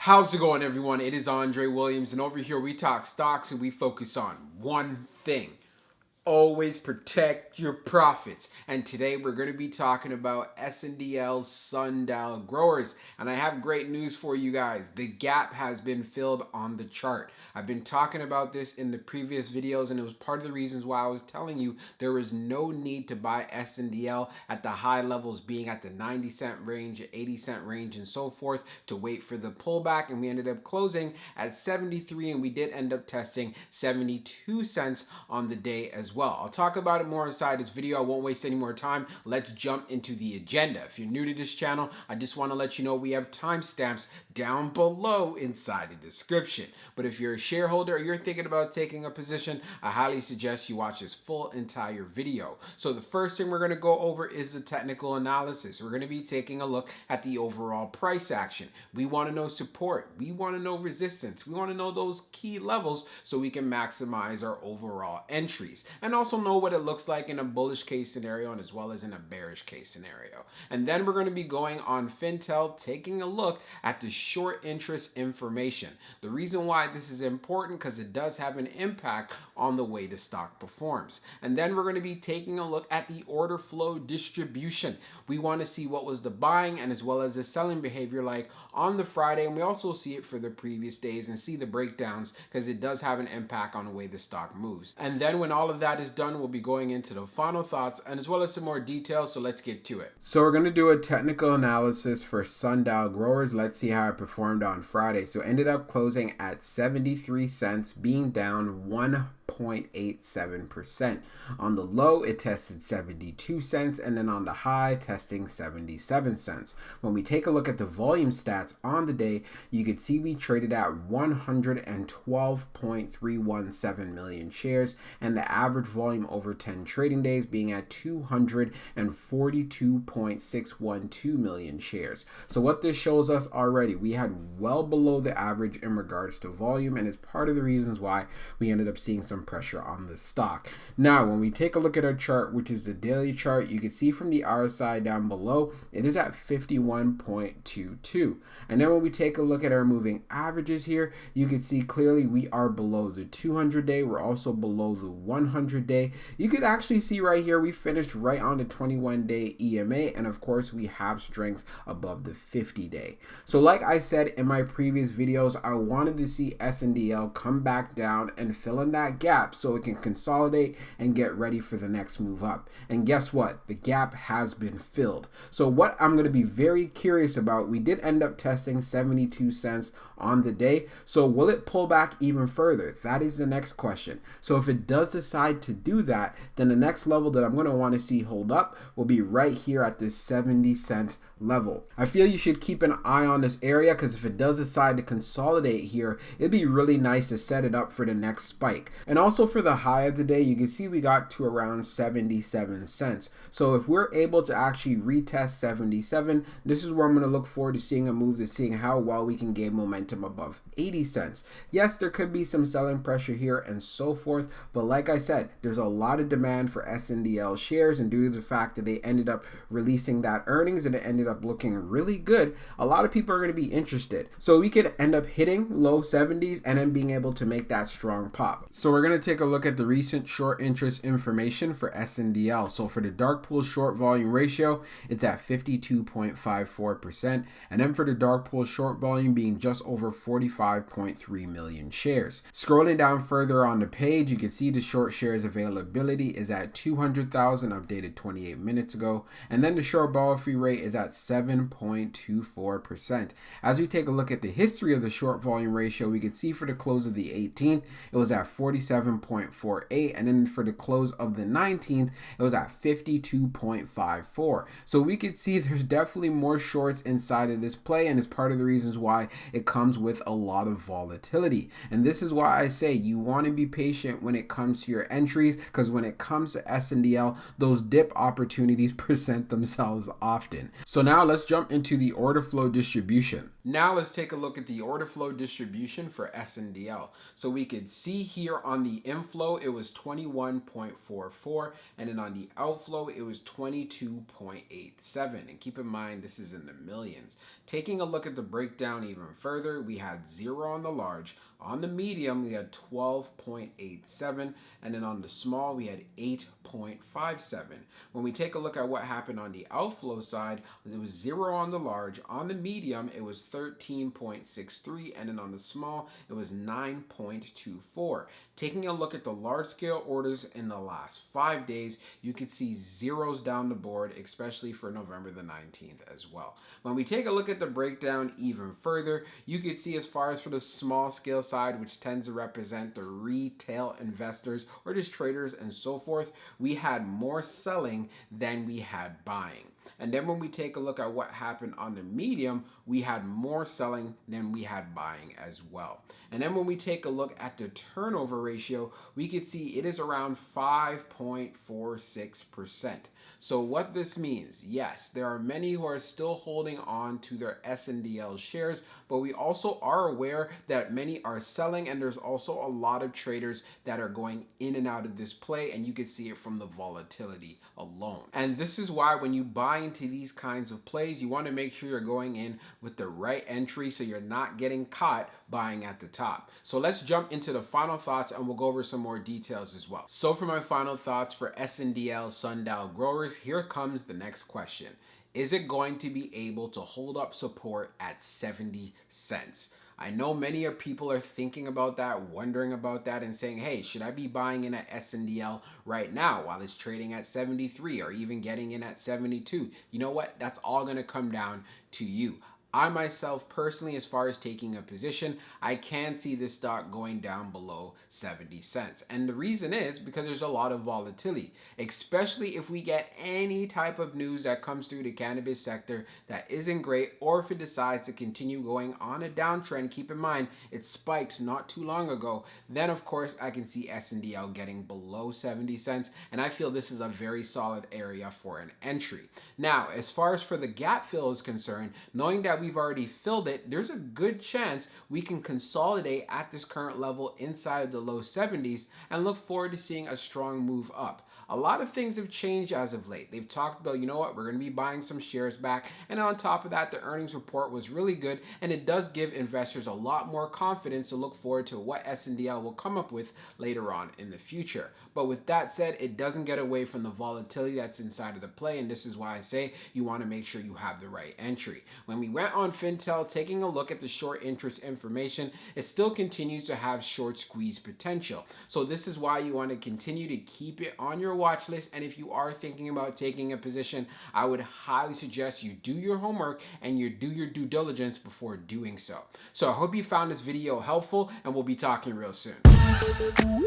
How's it going, everyone? It is Andre Williams, and over here we talk stocks and we focus on one thing. Always protect your profits. And today we're going to be talking about SNDL Sundial growers. And I have great news for you guys. The gap has been filled on the chart. I've been talking about this in the previous videos, and it was part of the reasons why I was telling you there is no need to buy SNDL at the high levels, being at the 90-cent range, 80-cent range, and so forth, to wait for the pullback. And we ended up closing at 73, and we did end up testing 72 cents on the day as well. I'll talk about it more inside this video. I won't waste any more time. Let's jump into the agenda. If you're new to this channel, I just want to let you know we have timestamps down below inside the description. But if you're a shareholder or you're thinking about taking a position, I highly suggest you watch this full entire video. So the first thing we're going to go over is the technical analysis. We're going to be taking a look at the overall price action. We want to know support. We want to know resistance. We want to know those key levels so we can maximize our overall entries. And also know what it looks like in a bullish case scenario and as well as in a bearish case scenario. And then we're going to be going on Fintel, taking a look at the short interest information. The reason why this is important because it does have an impact on the way the stock performs. And then we're going to be taking a look at the order flow distribution. We want to see what was the buying and as well as the selling behavior like on the Friday, and we also see it for the previous days and see the breakdowns because it does have an impact on the way the stock moves. And then when all of that is done, we'll be going into the final thoughts and as well as some more details, so let's get to it. So we're going to do a technical analysis for Sundial growers. Let's see how it performed on Friday. So ended up closing at 73 cents, being down 1.87%. On the low, it tested 72 cents, and then on the high, testing 77 cents. When we take a look at the volume stats on the day, you can see we traded at 112.317 million shares, and the average volume over 10 trading days being at 242.612 million shares. So what this shows us already, we had well below the average in regards to volume, and it's part of the reasons why we ended up seeing some pressure on the stock. Now, when we take a look at our chart, which is the daily chart, you can see from the RSI down below, it is at 51.22. And then when we take a look at our moving averages here, you can see clearly we are below the 200 day. We're also below the 100 day. You could actually see right here, we finished right on the 21-day EMA. And of course, we have strength above the 50-day. So like I said in my previous videos, I wanted to see SNDL come back down and fill in that gap so it can consolidate and get ready for the next move up. And guess what? The gap has been filled. So what I'm going to be very curious about, we did end up testing 72 cents on the day. So will it pull back even further? That is the next question. So if it does decide to do that, then the next level that I'm going to want to see hold up will be right here at this 70-cent level. I feel you should keep an eye on this area because if it does decide to consolidate here, it'd be really nice to set it up for the next spike. And also for the high of the day, you can see we got to around 77 cents. So if we're able to actually retest 77, this is where I'm going to look forward to seeing a move, to seeing how well we can gain momentum above 80 cents. Yes, there could be some selling pressure here and so forth, but like I said, there's a lot of demand for SNDL shares, and due to the fact that they ended up releasing that earnings and it ended up looking really good, a lot of people are going to be interested. So we could end up hitting low 70s and then being able to make that strong pop. So we're going to take a look at the recent short interest information for SNDL. So for the dark pool short volume ratio, it's at 52.54%, and then for the dark pool short volume being just over 45.3 million shares. Scrolling down further on the page, you can see the short shares availability is at 200,000, updated 28 minutes ago, and then the short borrow fee rate is at 7.24%. As we take a look at the history of the short volume ratio, we can see for the close of the 18th, it was at 47.48, and then for the close of the 19th, it was at 52.54. So we could see there's definitely more shorts inside of this play, and it's part of the reasons why it comes with a lot of volatility. And this is why I say you want to be patient when it comes to your entries, because when it comes to SNDL, those dip opportunities present themselves often. So now let's jump into the order flow distribution. Now let's take a look at the order flow distribution for SNDL. So we could see here on the inflow, it was 21.44, and then on the outflow, it was 22.87. And keep in mind, this is in the millions. Taking a look at the breakdown even further, we had 0 on the large. On the medium, we had 12.87, and then on the small, we had 8.57. When we take a look at what happened on the outflow side, there was 0 on the large. On the medium, it was 13.63, and then on the small, it was 9.24. Taking a look at the large scale orders in the last 5 days, you could see zeros down the board, especially for November the 19th as well. When we take a look at the breakdown even further, you could see as far as for the small scale side, which tends to represent the retail investors or just traders and so forth, we had more selling than we had buying. And then when we take a look at what happened on the medium, we had more selling than we had buying as well. And then when we take a look at the turnover ratio, we could see it is around 5.46%. So what this means, yes, there are many who are still holding on to their SNDL shares, but we also are aware that many are selling, and there's also a lot of traders that are going in and out of this play, and you can see it from the volatility alone. And this is why when you buy into these kinds of plays, you want to make sure you're going in with the right entry so you're not getting caught buying at the top. So let's jump into the final thoughts, and we'll go over some more details as well. So for my final thoughts for SNDL Sundial growers, here comes the next question. Is it going to be able to hold up support at 70 cents? I know many people are thinking about that, wondering about that, and saying, hey, should I be buying in at SNDL right now while it's trading at 73 or even getting in at 72? You know what? That's all going to come down to you. I myself personally, as far as taking a position, I can see this stock going down below 70 cents. And the reason is because there's a lot of volatility, especially if we get any type of news that comes through the cannabis sector that isn't great, or if it decides to continue going on a downtrend. Keep in mind, it spiked not too long ago. Then, of course, I can see SNDL getting below 70 cents. And I feel this is a very solid area for an entry. Now, as far as for the gap fill is concerned, knowing that we've already filled it, there's a good chance we can consolidate at this current level inside of the low 70s and look forward to seeing a strong move up. A lot of things have changed as of late. They've talked about, you know what, we're going to be buying some shares back. And on top of that, the earnings report was really good, and it does give investors a lot more confidence to look forward to what SNDL will come up with later on in the future. But with that said, it doesn't get away from the volatility that's inside of the play, and this is why I say you want to make sure you have the right entry. When we went on Fintel, taking a look at the short interest information, it still continues to have short squeeze potential. So this is why you want to continue to keep it on your watch list. And if you are thinking about taking a position, I would highly suggest you do your homework and you do your due diligence before doing so. So I hope you found this video helpful, and we'll be talking real soon.